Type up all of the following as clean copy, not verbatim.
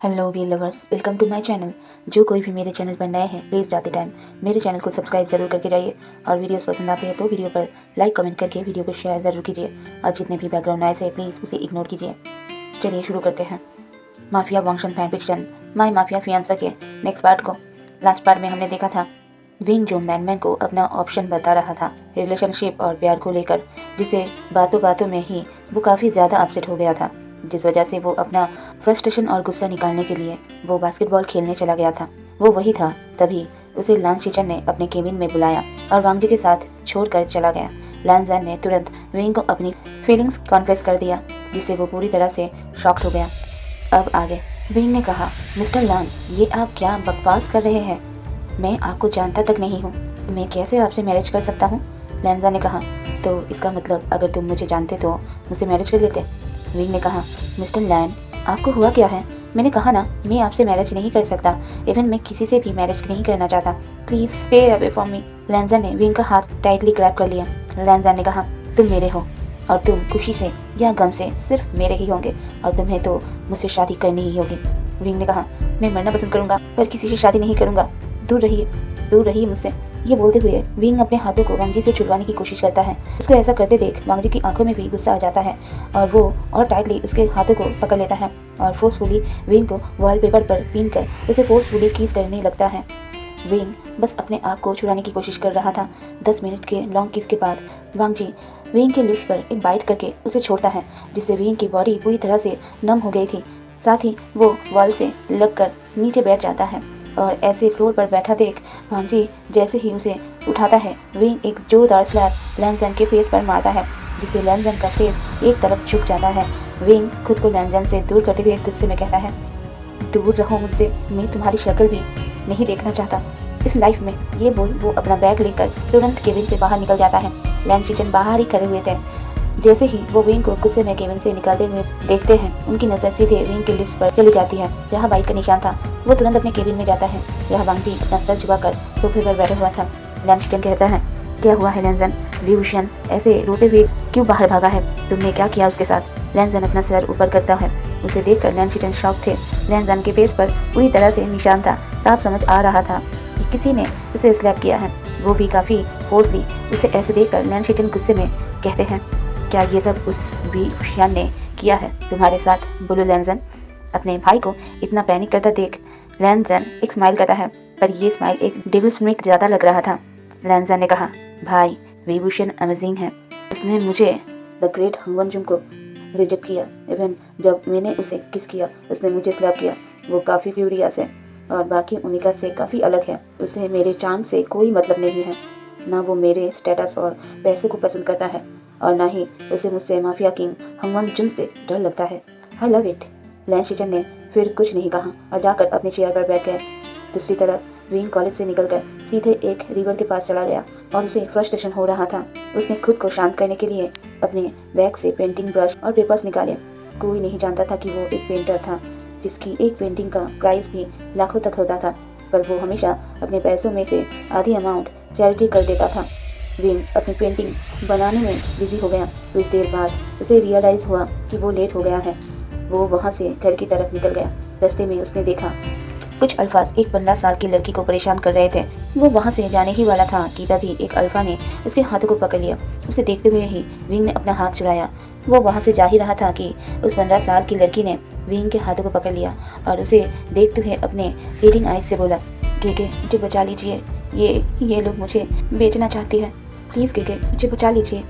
Hello V lovers, welcome to my channel. जो कोई भी मेरे चैनल पर नए हैं, प्लीज़ जाते टाइम मेरे चैनल को सब्सक्राइब ज़रूर करके जाइए और वीडियोस पसंद आती है तो वीडियो पर लाइक कमेंट करके वीडियो को शेयर ज़रूर कीजिए और जितने भी बैकग्राउंड नॉइस है प्लीज़ उसे इग्नोर कीजिए। चलिए शुरू करते हैं माफिया वंशन फैन फिक्शन माई माफिया फियांसा के नेक्स्ट पार्ट को। लास्ट पार्ट में हमने देखा था विंग जो मैनमैन को अपना ऑप्शन बता रहा था रिलेशनशिप और प्यार को लेकर, जिसे बातों बातों में ही वो काफ़ी ज़्यादा अपसेट हो गया था, जिस वजह से वो अपना फ्रस्ट्रेशन और गुस्सा निकालने के लिए वो बास्केटबॉल खेलने चला गया था। वो वही था। तभी उसे लान शिचन ने अपने केबिन में बुलाया और वांगजी के साथ छोड़कर चला गया। लान जैन ने तुरंत विंग को अपनी फीलिंग्स कॉन्फेस कर दिया, जिससे वो पूरी तरह से शॉक्ड हो गया। अब आगे विंग ने कहा, मिस्टर लान, ये आप क्या बकवास कर रहे हैं? मैं आपको जानता तक नहीं हूँ, मैं कैसे आपसे मैरिज कर सकता हूँ? लैंजा ने कहा, तो इसका मतलब अगर तुम मुझे जानते तो मुझसे मैरिज कर लेते? विंग ने कहा, मिस्टर लैन, आपको हुआ क्या है? मैंने कहा ना, मैं आपसे मैरिज नहीं कर सकता। इवन मैं किसी से भी मैरिज नहीं करना चाहता। Please stay away from me. लैंजा ने विंग का हाथ टाइटली ग्रैब कर लिया। लैंजा ने कहा, तुम मेरे हो और तुम खुशी से या गम से सिर्फ मेरे ही होंगे और तुम्हें तो मुझसे शादी करनी ही होगी। विंग ने कहा, मैं मरना पसंद करूंगा पर किसी से शादी नहीं करूंगा। दूर रहिए मुझसे। ये बोलते हुए विंग अपने हाथों को वांगजी से छुड़वाने की कोशिश करता है। उसको ऐसा करते देख वांगजी की आंखों में भी गुस्सा आ जाता है और वो और टाइटली उसके हाथों को पकड़ लेता है और फोर्सफुली विंग को वॉलपेपर पर पिन कर उसे फोर्सफुली किस करने लगता है। विंग बस अपने आप को छुड़ाने की कोशिश कर रहा था। 10 मिनट के लॉन्ग किस के बाद वांगजी विंग के लिप्स पर एक बाइट करके उसे छोड़ता है, जिससे विंग की बॉडी पूरी तरह से नम हो गई थी। साथ ही वो वॉल से लगकर नीचे बैठ जाता है और ऐसे फ्लोर पर बैठा देख वांगजी जैसे ही उसे उठाता है, विंग एक जोरदार स्लैप लैंजन के फेस पर मारता है, जिससे लैंजन का फेस एक तरफ झुक जाता है। विंग खुद को लैंजन से दूर करते हुए गुस्से में कहता है, दूर रहो मुझसे, मैं तुम्हारी शक्ल भी नहीं देखना चाहता इस लाइफ में। ये बोल वो अपना बैग लेकर तुरंत केबिन से बाहर निकल जाता है। लैंशिचन बाहर ही खड़े हुए थे। जैसे ही वो विंग को गुस्से में केबिन से निकलते हुए देखते हैं, उनकी नजर सीधे विंग की लिफ्ट पर चली जाती है जहाँ बाइक का निशान था। वो तुरंत अपने केबिन में जाता है जहाँ वांगजी अपना सर झुकाकर सोफे पर बैठा हुआ था। लैंशिचन कहता है, क्या हुआ है लैंजन? विभूषण ऐसे रोते हुए क्यों बाहर भागा है? तुमने क्या किया उसके साथ? लैंजन अपना सर ऊपर करता है। उसे देखकर लैंशिचन शॉक थे। लैंजन के फेस पर पूरी तरह से निशान था। साफ समझ आ रहा था कि किसी ने उसे स्लैप किया है, वो भी काफी फोर्सली। उसे ऐसे देखकर लैंशिचन गुस्से में कहते हैं, क्या ये सब उस विभूषण ने किया है तुम्हारे साथ? बोलो लैंजन। अपने भाई को इतना पैनिक करता देख लैंजन एक स्माइल करता है, पर ये स्माइल एक डेविल स्मिक ज्यादा लग रहा था। लैंजन ने कहा, भाई विभूषण अमेजिंग है। उसने मुझे द ग्रेट हंगवंजुम को रिजेक्ट किया। इवन जब मैंने उसे किस किया उसने मुझे स्लैप किया। वो काफ़ी फ्यूरियस है और बाकी उनिका से काफ़ी अलग है। उसे मेरे चार्म से कोई मतलब नहीं है। ना वो मेरे स्टेटस और पैसों को पसंद करता है और ना ही उसे मुझसे माफिया किंग हंगवंजुम से डर लगता है। I love it. लैंशिचन ने फिर कुछ नहीं कहा और जाकर अपनी चेयर पर बैठ गए। दूसरी तरफ विंग कॉलेज से निकलकर सीधे एक रिवर के पास चला गया और उसे फ्रस्ट्रेशन हो रहा था। उसने खुद को शांत करने के लिए अपने बैग से पेंटिंग ब्रश और पेपर्स निकाले। कोई नहीं जानता था कि वो एक पेंटर था, जिसकी एक पेंटिंग का प्राइस भी लाखों तक होता था, पर वो हमेशा अपने पैसों में से आधी अमाउंट चैरिटी कर देता था। विंग अपनी पेंटिंग बनाने में बिजी हो गया। कुछ देर बाद उसे रियलाइज हुआ कि वो लेट हो गया है। वो वहाँ से घर की तरफ निकल गया। रास्ते में उसने देखा कुछ अल्फाज एक 15 साल की लड़की को परेशान कर रहे थे। वो वहाँ से जाने ही वाला था कि तभी एक अल्फा ने उसके हाथों को पकड़ लिया। उसे देखते हुए ही विंग ने अपना हाथ छुड़ाया। वो वहाँ से जा ही रहा था कि उस 15 साल की लड़की ने विंग के हाथों को पकड़ लिया और उसे देखते हुए अपने रीडिंग आइज से बोला, गेगे मुझे बचा लीजिए, ये लोग मुझे बेचना चाहती है, प्लीज गेगे मुझे बचा लीजिए।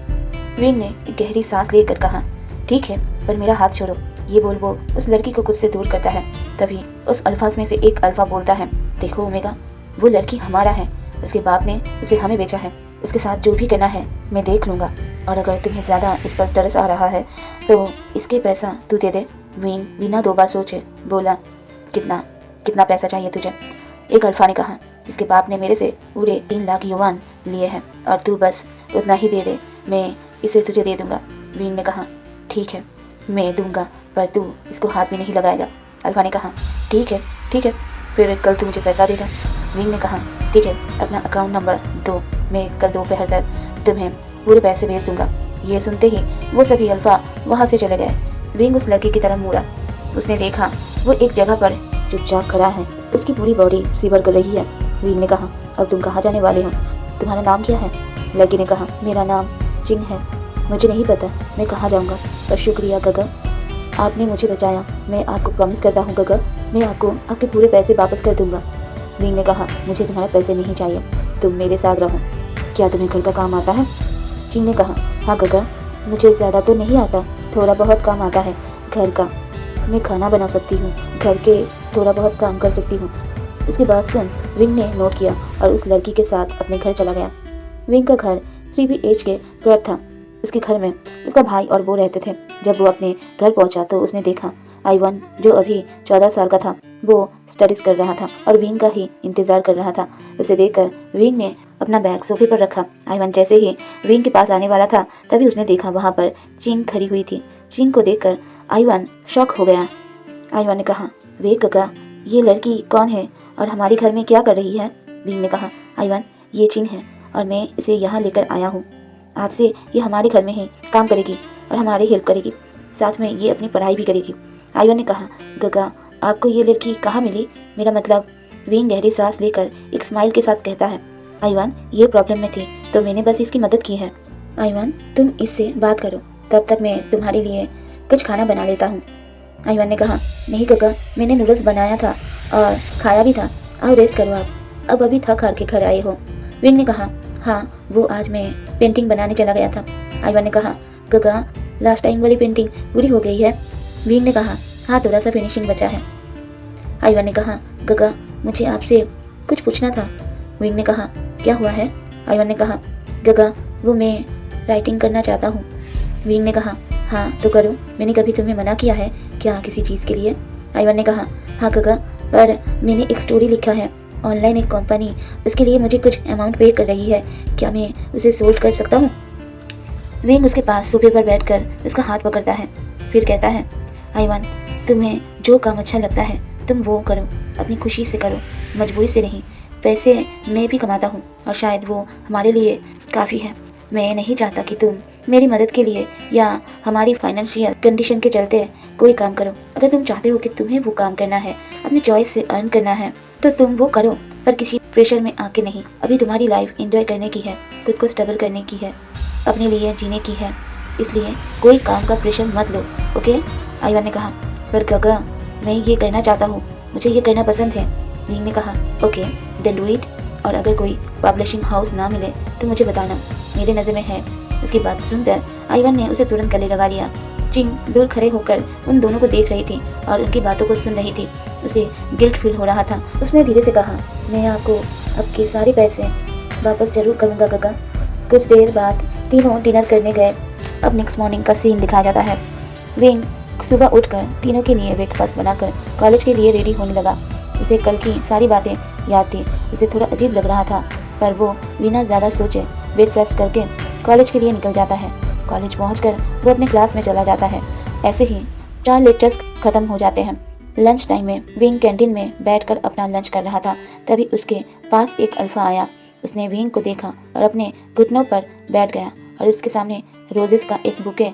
विंग ने एक गहरी सांस लेकर कहा, ठीक है पर मेरा हाथ छोड़ो। ये बोल वो उस लड़की को खुद से दूर करता है। तभी उस अल्फाज में से एक अल्फा बोलता है, देखो ओमेगा, वो लड़की हमारा है। उसके बाप ने उसे हमें बेचा है। उसके साथ जो भी करना है मैं देख लूंगा और अगर तुम्हें ज्यादा इस पर तरस आ रहा है तो इसके पैसा तू दे दे। विंग बिना 2 बार सोचे बोला, कितना कितना पैसा चाहिए तुझे? एक अल्फा ने कहा, इसके बाप ने मेरे से पूरे 3 लाख युवान लिए हैं और तू बस उतना ही दे दे, मैं इसे तुझे दे दूंगा। विंग ने कहा, ठीक है मैं दूंगा पर तू इसको हाथ भी नहीं लगाएगा। अल्फा ने कहा, ठीक है फिर कल तू मुझे पैसा देगा। विंग ने कहा, ठीक है अपना अकाउंट नंबर दो, मैं कल दोपहर तक तुम्हें पूरे पैसे भेज दूंगा। ये सुनते ही वो सभी अल्फा वहाँ से चले गए। विंग उस लड़की की तरफ मुड़ा। उसने देखा वो एक जगह पर चुपचाप खड़ा है, उसकी पूरी बॉडी सीवर कर रही है। विंग ने कहा, अब तुम कहाँ जाने वाले हो? तुम्हारा नाम क्या है? लड़की ने कहा, मेरा नाम चिंग है। मुझे नहीं पता मैं कहाँ जाऊँगा, पर शुक्रिया गगा, आपने मुझे बचाया। मैं आपको प्रॉमिस करता हूँ गगा, मैं आपको आपके पूरे पैसे वापस कर दूंगा। विंग ने कहा, मुझे तुम्हारे पैसे नहीं चाहिए, तुम मेरे साथ रहो। क्या तुम्हें घर का काम आता है? चिंग ने कहा, हाँ गगा, मुझे ज़्यादा तो नहीं आता, थोड़ा बहुत काम आता है घर का। मैं खाना बना सकती हूँ, घर के थोड़ा बहुत काम कर सकती हूँ। उसकी बात सुन विंग ने नोट किया और उस लड़की के साथ अपने घर चला गया। विंग का घर 3BH के फ्लैट था। उसके घर में उसका भाई और वो रहते थे। जब वो अपने घर पहुंचा तो उसने देखा आइवन, जो अभी 14 साल का था, वो स्टडीज कर रहा था और विंग का ही इंतजार कर रहा था। उसे देखकर विंग ने अपना बैग सोफे पर रखा। आइवन जैसे ही विंग के पास आने वाला था तभी उसने देखा वहाँ पर चिंग खड़ी हुई थी। चिंग को देखकर आइवन शॉक हो गया। आइवन ने कहा, वे गगा, ये लड़की कौन है और हमारे घर में क्या कर रही है? विंग ने कहा, आइवन, ये चिंग है और मैं इसे यहाँ लेकर आया हूँ। आज से ये हमारे घर में ही काम करेगी और हमारी हेल्प करेगी, साथ में ये अपनी पढ़ाई भी करेगी। आइवन ने कहा, गगा, आपको ये लड़की कहाँ मिली? मेरा मतलब। विंग गहरी सांस लेकर एक स्माइल के साथ कहता है, आइवन, ये प्रॉब्लम में थी तो मैंने बस इसकी मदद की है। आइवन, तुम इससे बात करो, तब तक मैं तुम्हारे लिए कुछ खाना बना लेता हूँ। आइवन ने कहा, नहीं गगा, मैंने नूडल्स बनाया था और खाया भी था, आओ रेस्ट करो आप, अब अभी थक हार के घर आए हो। विंग ने कहा, हाँ, वो आज मैं पेंटिंग बनाने चला गया था। आइवन ने कहा, गगा, लास्ट टाइम वाली पेंटिंग पूरी हो गई है? विंग ने कहा, हाँ, थोड़ा सा फिनिशिंग बचा है। आइवन ने कहा, गगा, मुझे आपसे कुछ पूछना था। विंग ने कहा, क्या हुआ है? आइवन ने कहा, गगा, वो मैं राइटिंग करना चाहता हूँ। विंग ने कहा, हाँ तो करो, मैंने कभी तुम्हें मना किया है क्या किसी चीज़ के लिए? आइवन ने कहा, हाँ गगा, पर मैंने एक स्टोरी लिखा है, ऑनलाइन एक कंपनी उसके लिए मुझे कुछ अमाउंट पे कर रही है, क्या मैं उसे सोल्ड कर सकता हूँ? विंग उसके पास सोफे पर बैठकर उसका हाथ पकड़ता है, फिर कहता है, आइवन, तुम्हें जो काम अच्छा लगता है तुम वो करो, अपनी खुशी से करो, मजबूरी से नहीं। पैसे मैं भी कमाता हूँ और शायद वो हमारे लिए काफ़ी है। मैं नहीं चाहता कि तुम मेरी मदद के लिए या हमारी फाइनेंशियल कंडीशन के चलते कोई काम करो। अगर तुम चाहते हो कि तुम्हें वो काम करना है, अपनी चॉइस से अर्न करना है, तो तुम वो करो, पर किसी प्रेशर में आके नहीं। अभी तुम्हारी लाइफ एंजॉय करने की है, खुद को स्टेबल करने की है, अपने लिए जीने की है, इसलिए कोई काम का प्रेशर मत लो, ओके? आइवन ने कहा, पर गगा, मैं ये करना चाहता हूँ, मुझे ये करना पसंद है। विंग ने कहा, ओके देन डू इट, और अगर कोई पब्लिशिंग हाउस ना मिले तो मुझे बताना, मेरे नज़र में है। उसकी बात सुनकर आइवन ने उसे तुरंत गले लगा लिया। चिंग दूर खड़े होकर उन दोनों को देख रही थी और उनकी बातों को सुन रही थी। उसे गिल्ट फील हो रहा था। उसने धीरे से कहा, मैं आपको आपके सारे पैसे वापस जरूर करूँगा गगा। कुछ देर बाद तीनों डिनर करने गए। अब नेक्स्ट मॉर्निंग का सीन दिखाया जाता है। विंग सुबह उठकर तीनों के लिए ब्रेकफास्ट बनाकर कॉलेज के लिए रेडी होने लगा। उसे कल की सारी बातें याद थी। उसे थोड़ा अजीब लग रहा था, पर वो बिना ज़्यादा सोचे ब्रेकफास्ट करके कॉलेज के लिए निकल जाता है। कॉलेज पहुंचकर वो अपने क्लास में चला जाता है। ऐसे ही 4 लेक्चर्स खत्म हो जाते हैं। लंच टाइम में विंग कैंटीन में बैठकर अपना लंच कर रहा था, तभी उसके पास एक अल्फा आया। उसने विंग को देखा और अपने घुटनों पर बैठ गया और उसके सामने रोजेस का एक बुके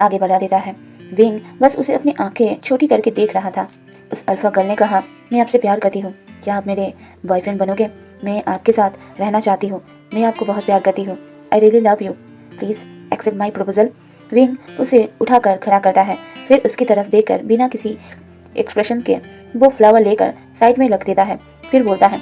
आगे बढ़ा देता है। विंग बस उसे अपनी आंखें छोटी करके देख रहा था। उस अल्फा गर्ल ने कहा, मैं आपसे प्यार करती हूँ, क्या आप मेरे बॉयफ्रेंड बनोगे? मैं आपके साथ रहना चाहती हूँ, मैं आपको बहुत प्यार करती हूँ, I really love you, please accept my proposal. Wing उसे उठाकर खड़ा करता है, फिर उसकी तरफ देखकर बिना किसी एक्सप्रेशन के वो फ्लावर लेकर साइड में रख देता है। फिर बोलता है,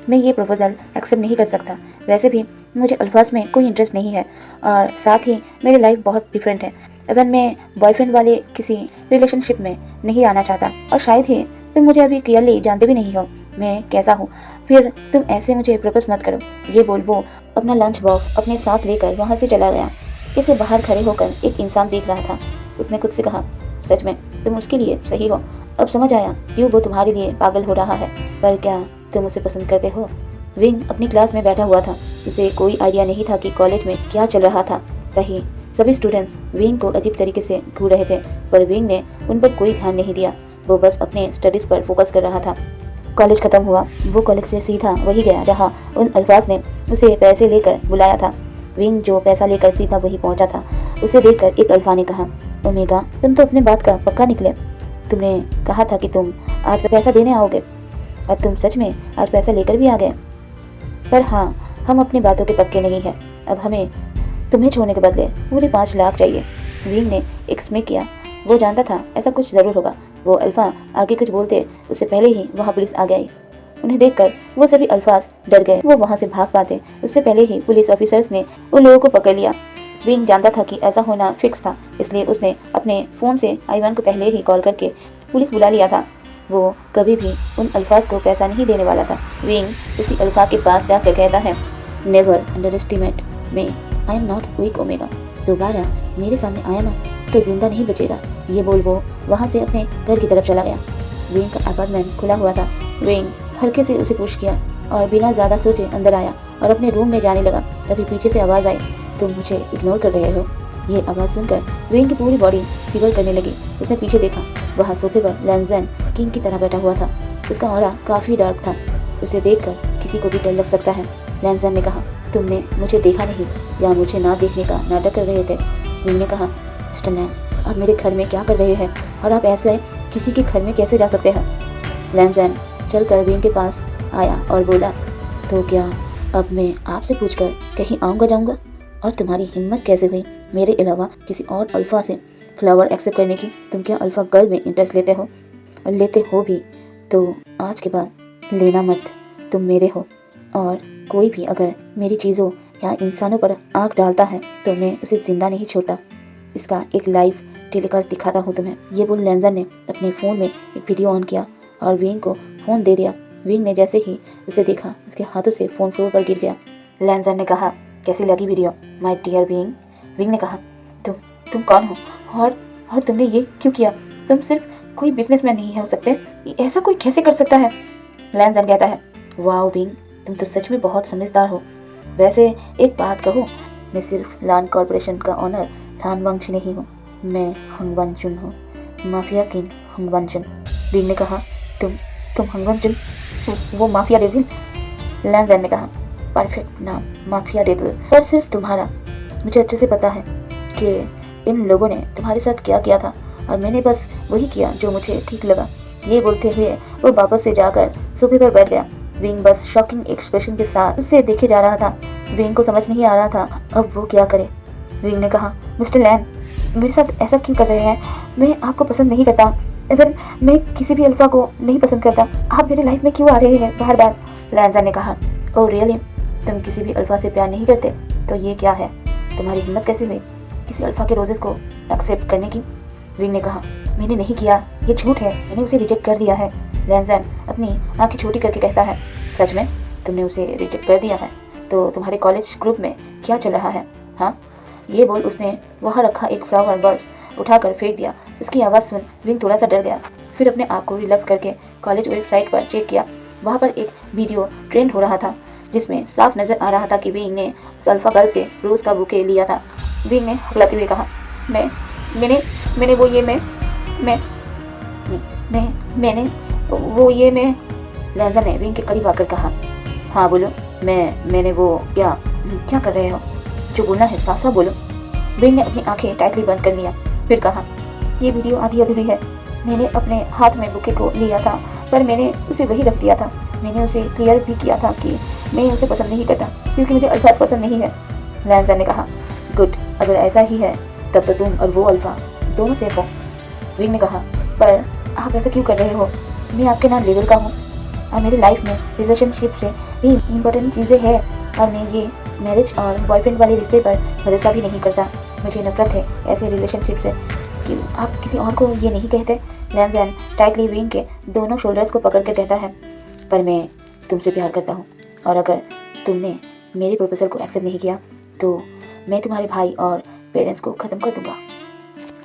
मैं ये प्रपोजल एक्सेप्ट नहीं कर सकता। वैसे भी मुझे अल्फाज में कोई इंटरेस्ट नहीं है और साथ ही मेरी लाइफ बहुत डिफरेंट है। इवन मैं बॉयफ्रेंड वाले किसी रिलेशनशिप में नहीं आना चाहता और शायद ही तुम मुझे अभी क्लियरली जानते भी नहीं हो मैं कैसा हूँ, फिर तुम ऐसे मुझे प्रपोज मत करो। ये बोल वो अपना लंच बॉक्स अपने साथ लेकर वहाँ से चला गया। इसे बाहर खड़े होकर एक इंसान देख रहा था। उसने खुद से कहा, सच में तुम उसके लिए सही हो। अब समझ आया क्यों वो तुम्हारे लिए पागल हो रहा है, पर क्या तुम उसे पसंद करते हो? विंग अपनी क्लास में बैठा हुआ था। उसे कोई आइडिया नहीं था कि कॉलेज में क्या चल रहा था। सभी स्टूडेंट्स विंग को अजीब तरीके से घूर रहे थे, पर विंग ने उन पर कोई ध्यान नहीं दिया। वो बस अपने स्टडीज पर फोकस कर रहा था। कॉलेज खत्म हुआ। वो कॉलेज से सीधा वही गया जहाँ उन अल्फाज ने उसे पैसे लेकर बुलाया था। विंग जो पैसा लेकर सीधा वही पहुंचा था। उसे देखकर एक अल्फा ने कहा, ओमेगा, तुम तो अपने बात का पक्का निकले। तुमने कहा था कि तुम आज पैसा देने आओगे और तुम सच में आज पैसा लेकर भी आ गए। पर हाँ, हम अपनी बातों के पक्के नहीं हैं। अब हमें तुम्हें छोड़ने के बदले पूरे 5 लाख चाहिए। विंग ने एक स्मिक किया। वो जानता था ऐसा कुछ जरूर होगा। वो अल्फा आगे कुछ बोलते उससे पहले ही वहाँ पुलिस आ गई। उन्हें देखकर वो सभी अल्फाज डर गए। वो वहाँ से भाग पाते उससे पहले ही पुलिस ऑफिसर्स ने उन लोगों को पकड़ लिया। विंग जानता था कि ऐसा होना फिक्स था, इसलिए उसने अपने फ़ोन से आईवान को पहले ही कॉल करके पुलिस बुला लिया था। वो कभी भी उन अल्फाज को पैसा नहीं देने वाला था। विंग उसी अल्फा के पास जाकर कहता है, never underestimate me, I am not weak omega. दोबारा मेरे सामने आया ना तो जिंदा नहीं बचेगा। ये बोल वो वहाँ से अपने घर की तरफ चला गया। विंग का अपार्टमेंट खुला हुआ था। विंग हल्के से उसे पुश किया और बिना ज़्यादा सोचे अंदर आया और अपने रूम में जाने लगा। तभी पीछे से आवाज़ आई, तुम मुझे इग्नोर कर रहे हो। ये आवाज़ सुनकर विंग की पूरी बॉडी शिवर करने लगी। उसने पीछे देखा, वहाँ सोफे पर लैंजन किंग की तरह बैठा हुआ था। उसका ऑरा काफ़ी डार्क था। उसे देखकर किसी को भी डर लग सकता है। लैंजन ने कहा, तुमने मुझे देखा नहीं या मुझे ना देखने का नाटक कर रहे थे। विंग ने कहा, मिस्टर लैन, आप मेरे घर में क्या कर रहे हैं और आप ऐसे किसी के घर में कैसे जा सकते हैं। लैंजन चलकर विंग के पास आया और बोला, तो क्या अब मैं आपसे पूछकर कहीं आऊँगा जाऊँगा? और तुम्हारी हिम्मत कैसे हुई मेरे अलावा किसी और अल्फा से फ्लावर एक्सेप्ट करने की? तुम क्या अल्फा गर्ल में इंटरेस्ट लेते हो? और लेते हो भी तो आज के बाद लेना मत। तुम मेरे हो और कोई भी अगर मेरी चीज़ों या इंसानों पर आँख डालता है तो मैं उसे जिंदा नहीं छोड़ता। इसका एक लाइव टेलीकास्ट दिखाता हूँ तुम्हें। ये बोल लैंजन ने अपने फ़ोन में एक वीडियो ऑन किया और विंग को फ़ोन दे दिया। विंग ने जैसे ही उसे देखा उसके हाथों से फ़ोन फ्लोर पर गिर गया। लैंजन ने कहा, कैसी लगी video my dear Wing? Wing ने कहा, तुम कौन हो और तुमने ये क्यों किया? तुम सिर्फ कोई बिजनेसमैन नहीं हो सकते, ऐसा कोई कैसे कर सकता है? लैंजन कहता है, वाओ विंग, तुम तो सच में बहुत समझदार हो। वैसे एक बात कहो, मैं सिर्फ लैंड कॉर्पोरेशन का ऑनर लान वांगची नहीं हूँ, मैं हंगवन चुन हूँ, माफिया किंग हंगवन चुन। विंग ने कहा, तुम हंगवन चुन, वो माफिया डेविल? लैंजन ने कहा, परफेक्ट नाम, माफिया डेविल। पर सिर्फ तुम्हारा। मुझे अच्छे से पता है कि इन लोगों ने तुम्हारे साथ क्या किया था और मैंने बस वही किया जो मुझे ठीक लगा। ये बोलते हुए वो वापस से जाकर सोफे पर बैठ गया। विंग बस शॉकिंग एक्सप्रेशन के साथ उससे देखे जा रहा था। विंग को समझ नहीं आ रहा था अब वो क्या करे। विंग ने कहा, मिस्टर लैन, मेरे साथ ऐसा क्यों कर रहे हैं? मैं आपको पसंद नहीं करता। इवन मैं किसी भी अल्फा को नहीं पसंद करता। आप मेरे लाइफ में क्यों आ रहे हैं बार बार? लैंजन ने कहा, ओह रियली, तुम किसी भी अल्फा से प्यार नहीं करते? तो ये क्या है? तुम्हारी हिम्मत कैसे हुई किसी अल्फा के रोजेस को एक्सेप्ट करने की? विंग ने कहा, मैंने नहीं किया, ये झूठ है, मैंने उसे रिजेक्ट कर दिया है। लैंजन अपनी आंखें छोटी करके कहता है, सच में तुमने उसे रिजेक्ट कर दिया है? तो तुम्हारे कॉलेज ग्रुप में क्या चल रहा है? हाँ, ये बोल उसने वहाँ रखा एक फ्लावर बस उठाकर फेंक दिया। उसकी आवाज़ सुन विंग थोड़ा सा डर गया। फिर अपने आप को रिलैक्स करके कॉलेज वेबसाइट पर चेक किया। वहाँ पर एक वीडियो ट्रेंड हो रहा था जिसमें साफ नजर आ रहा था कि विंग ने उस अल्फा गर्ल से रोज का बुके लिया था। विंग ने हकलाते हुए कहा, मैंने वो ये मैं। लैंजन ने विंग के करीब आकर कहा, हाँ बोलो, मैंने वो क्या कर रहे हो? जो बोलना है साफ साफ बोलो। विंग ने अपनी आंखें टाइटली बंद कर लिया। फिर कहा, ये वीडियो आधी अधूरी है। मैंने अपने हाथ में बुके को लिया था पर मैंने उसे वही रख दिया था। मैंने उसे क्लियर भी किया था कि मैं उसे पसंद नहीं करता क्योंकि मुझे अल्फा पसंद नहीं है। लैंजन ने कहा, गुड, अगर ऐसा ही है तब तो तुम और वो अल्फा दोनों सेफ हो। विंग ने कहा, पर आप ऐसा क्यों कर रहे हो? मैं आपके ना लेवल का हूँ और मेरी लाइफ में रिलेशनशिप से भी इम्पोर्टेंट चीज़ें हैं और मैं ये मैरिज और बॉयफ्रेंड वाले रिश्ते पर भरोसा भी नहीं करता। मुझे नफरत है ऐसे रिलेशनशिप से कि आप किसी और को ये नहीं कहते। लैंजन टाइटली विंग के दोनों शोल्डर्स को पकड़ कर कहता है, पर मैं तुमसे प्यार करता हूँ और अगर तुमने मेरे प्रपोजल को एक्सेप्ट नहीं किया तो मैं तुम्हारे भाई और पेरेंट्स को ख़त्म कर दूंगा।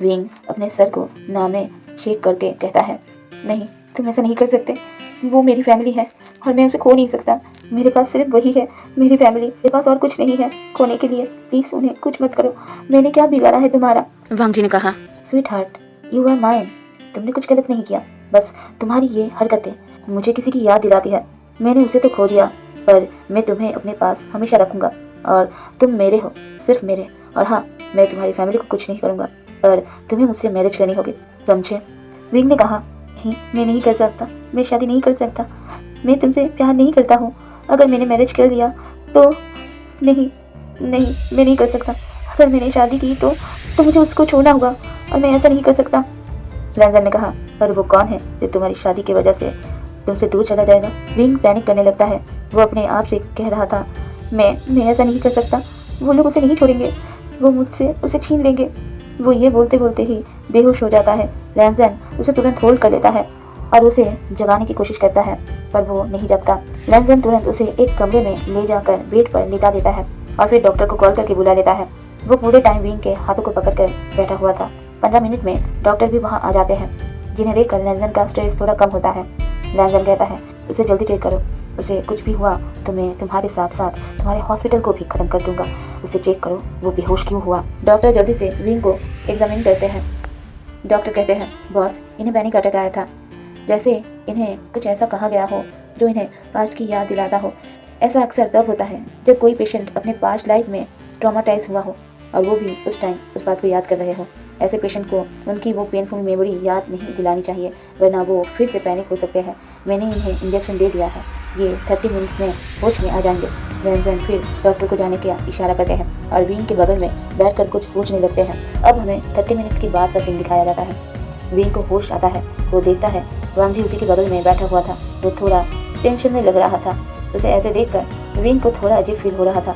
विंग अपने सर को ना में शेक करके कहता है, नहीं, तुम ऐसा नहीं कर सकते। वो मेरी फैमिली है और मैं उसे खो नहीं सकता। मेरे पास सिर्फ वही है, मेरी फैमिली। मेरे पास और कुछ नहीं है खोने के लिए। प्लीज उन्हें कुछ मत करो। मैंने क्या बिगाड़ा है तुम्हारा? वांग जी ने कहा, sweetheart, you are mine. तुमने कुछ गलत नहीं किया, बस तुम्हारी ये हरकतें मुझे किसी की याद दिलाती है। मैंने उसे तो खो दिया पर मैं तुम्हें अपने पास हमेशा रखूंगा और तुम मेरे हो, सिर्फ मेरे। और हाँ, मैं तुम्हारी फैमिली को कुछ नहीं करूंगा पर तुम्हें मुझसे मैरिज करनी होगी, समझे? विंग ने कहा, नहीं, मैं नहीं कर सकता, मैं शादी नहीं कर सकता, मैं तुमसे प्यार नहीं करता हूँ। अगर मैंने मैरिज कर लिया तो नहीं, नहीं, मैं नहीं कर सकता। अगर मैंने शादी की तो मुझे उसको छोड़ना होगा और मैं ऐसा नहीं कर सकता। लैंजन ने कहा, पर वो कौन है जो तुम्हारी शादी की वजह से तुमसे दूर चला जाएगा? विंग पैनिक करने लगता है। वो अपने आप से कह रहा था, मैं ऐसा नहीं कर सकता, वो लोग उसे नहीं छोड़ेंगे, वो मुझसे उसे छीन लेंगे। वो ये बोलते बोलते ही बेहोश हो जाता है। लैंजन उसे तुरंत होल्ड कर लेता है और उसे जगाने की कोशिश करता है, पर वो नहीं जगता। लैंजन तुरंत उसे एक कमरे में ले जाकर बेड पर लेटा देता है और फिर डॉक्टर को कॉल करके बुला लेता है। वो पूरे टाइम विंग के हाथों को पकड़कर बैठा हुआ था। 15 मिनट में डॉक्टर भी वहाँ आ जाते हैं, जिन्हें देखकर लैंजन का स्ट्रेस थोड़ा कम होता है। लैंजन कहता है, उसे जल्दी चेक करो, उसे कुछ भी हुआ तो मैं तुम्हारे साथ साथ तुम्हारे हॉस्पिटल को भी खत्म कर दूंगा। उसे चेक करो, वो बेहोश क्यों हुआ। डॉक्टर जल्दी से विंग को एग्जामिन करते हैं। डॉक्टर कहते हैं, बॉस, इन्हें पैनिक अटैक आया था, जैसे इन्हें कुछ ऐसा कहा गया हो जो इन्हें पास्ट की याद दिलाता हो। ऐसा अक्सर तब होता है जब कोई पेशेंट अपने पास्ट लाइफ में ट्रॉमाटाइज हुआ हो और वो भी उस टाइम उस बात को याद कर रहे हो। ऐसे पेशेंट को उनकी वो पेनफुल मेमोरी याद नहीं दिलानी चाहिए, वरना वो फिर से पैनिक हो सकते हैं। मैंने इन्हें इंजेक्शन दे दिया है, ये 30 मिनट में होश में आ जाएंगे। लैंजन फिर डॉक्टर को जाने का इशारा करते हैं और विंग के बगल में बैठकर कुछ सोचने लगते हैं। अब हमें 30 मिनट की बात का सीन दिखाया जाता है। विंग को होश आता है, वो देखता है वांगजी उसी के बगल में बैठा हुआ था। वो थोड़ा टेंशन में लग रहा था। उसे ऐसे देखकर विंग को थोड़ा अजीब फील हो रहा था।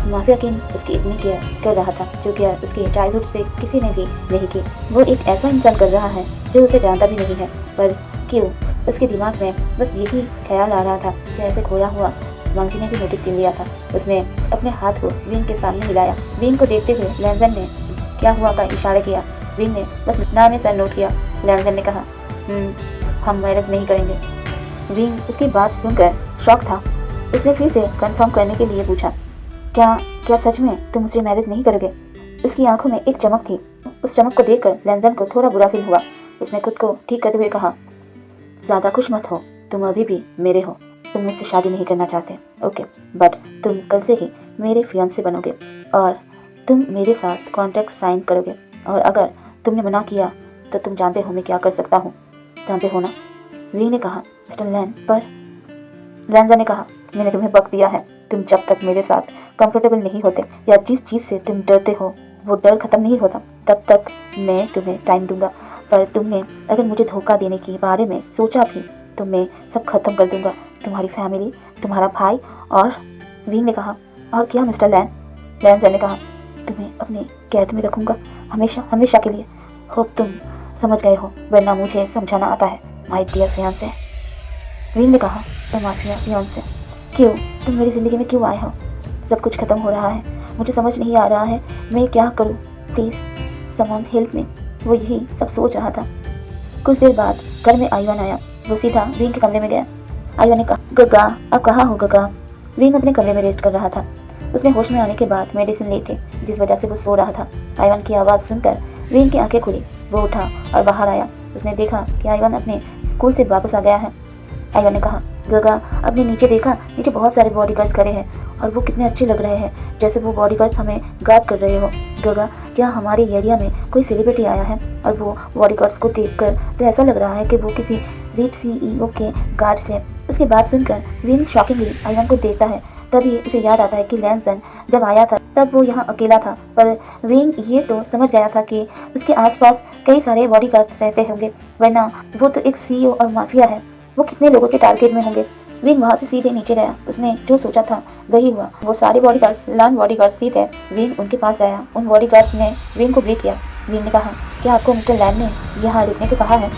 माफिया किंग उसकी इतनी केयर कर रहा था जो केयर उसकी चाइल्डहुड से किसी ने भी नहीं की। वो एक ऐसा इंसान कर रहा है जो उसे जानता भी नहीं है, पर क्यों उसके दिमाग में बस यही ख्याल आ रहा था। उसे ऐसे खोया हुआ वांगजी ने भी नोटिस कर लिया था। उसने अपने हाथ को विंग के सामने हिलाया। विंग को देखते हुए लैंजन ने क्या हुआ का इशारा किया। विंग ने बस नाम में सर नोट किया। लैंजन ने कहा, हम मैरिज नहीं करेंगे। विंग उसकी बात सुनकर शॉक था। उसने फिर से कंफर्म करने के लिए पूछा, क्या सच में तुम मुझसे मैरिज नहीं करोगे? उसकी आंखों में एक चमक थी। उस चमक को देखकर लैंजन को थोड़ा बुरा फील हुआ। उसने खुद को ठीक करते हुए कहा, ज्यादा खुश मत हो, तुम अभी भी मेरे हो। तुम मुझसे शादी नहीं करना चाहते, ओके, बट तुम कल से ही मेरे फियांसे बनोगे और तुम मेरे साथ कॉन्ट्रैक्ट साइन करोगे। और अगर तुमने मना किया तो तुम जानते हो मैं क्या कर सकता हूँ, जानते हो ना? विंग ने कहा, मिस्टर लैन, पर लैंजन ने कहा, मैंने तुम्हें वक्त दिया है। तुम जब तक मेरे साथ कंफर्टेबल नहीं होते या जिस चीज़ से तुम डरते हो वो डर खत्म नहीं होता, तब तक मैं तुम्हें टाइम दूंगा। पर तुमने अगर मुझे धोखा देने के बारे में सोचा भी तो मैं सब खत्म कर दूंगा, तुम्हारी फैमिली, तुम्हारा भाई। और विंग ने कहा, और क्या मिस्टर लैन? लैंजन ने कहा, तुम्हें अपने कैद में रखूंगा, हमेशा हमेशा के लिए। होप तुम समझ गए हो, वरना मुझे समझाना आता है, माय डियर फियांसे। विंग ने कहा, माफिया फियांसे, क्यों? तुम मेरी ज़िंदगी में क्यों आए हो? सब कुछ खत्म हो रहा है, मुझे समझ नहीं आ रहा है मैं क्या करूं, प्लीज़ समवन हेल्प मी। वो यही सब सोच रहा था। कुछ देर बाद घर में आइवान आया। वो सीधा विंग के कमरे में गया। आइवान ने कहा, गगा, आप कहाँ हो गगा? विंग अपने कमरे में रेस्ट कर रहा था। उसने होश में आने के बाद मेडिसिन ली थी, जिस वजह से वो सो रहा था। आइवान की आवाज़ सुनकर विंग की आंखें खुली। वो उठा और बाहर आया। उसने देखा कि आइवान अपने स्कूल से वापस आ गया है। आइवान ने कहा, गगा, आपने नीचे देखा? नीचे बहुत सारे बॉडीगार्ड्स खड़े हैं और वो कितने अच्छे लग रहे हैं, जैसे वो बॉडीगार्ड्स हमें गार्ड कर रहे हो। गगा, क्या हमारे एरिया में कोई सेलिब्रिटी आया है? और वो बॉडीगार्ड्स को देखकर तो ऐसा लग रहा है कि वो किसी रिच सीईओ के गार्ड्स हैं। उसकी बात सुनकर विंग शॉकिंगली आइवान को देखता है। तभी उसे याद आता है कि लैंसन जब आया था तब वो यहाँ अकेला था, पर विंग ये तो समझ गया था कि उसके आसपास कई सारे बॉडीगार्ड्स रहते होंगे, वरना वो तो एक सीईओ और माफिया है, वो कितने लोगों के टारगेट में होंगे। विंग वहाँ से सीधे नीचे गया। उसने जो सोचा था वही हुआ। वो सारे बॉडीगार्ड्स लर्न बॉडीगार्ड्स ही थे। विंग उनके पास गया। उन बॉडीगार्ड्स ने विंग को ब्रीफ किया। विंग ने कहा, क्या आपको मिस्टर लैन ने यहाँ रुकने को कहा है?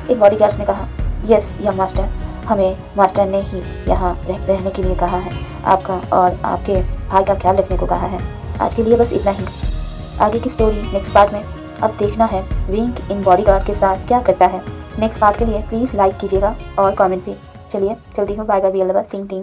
एक बॉडीगार्ड्स ने कहा, यस या मास्टर, हमें मास्टर ने ही यहाँ रहने के लिए कहा है, आपका और आपके भाई का ख्याल रखने को कहा है। आज के लिए बस इतना ही। आगे की स्टोरी नेक्स्ट पार्ट में अब देखना है विंग इन बॉडीगार्ड के साथ क्या करता है। नेक्स्ट पार्ट के लिए प्लीज़ लाइक कीजिएगा और कमेंट भी। चलिए चलती हूँ, bye bye, be all the best, टिंग टिंग।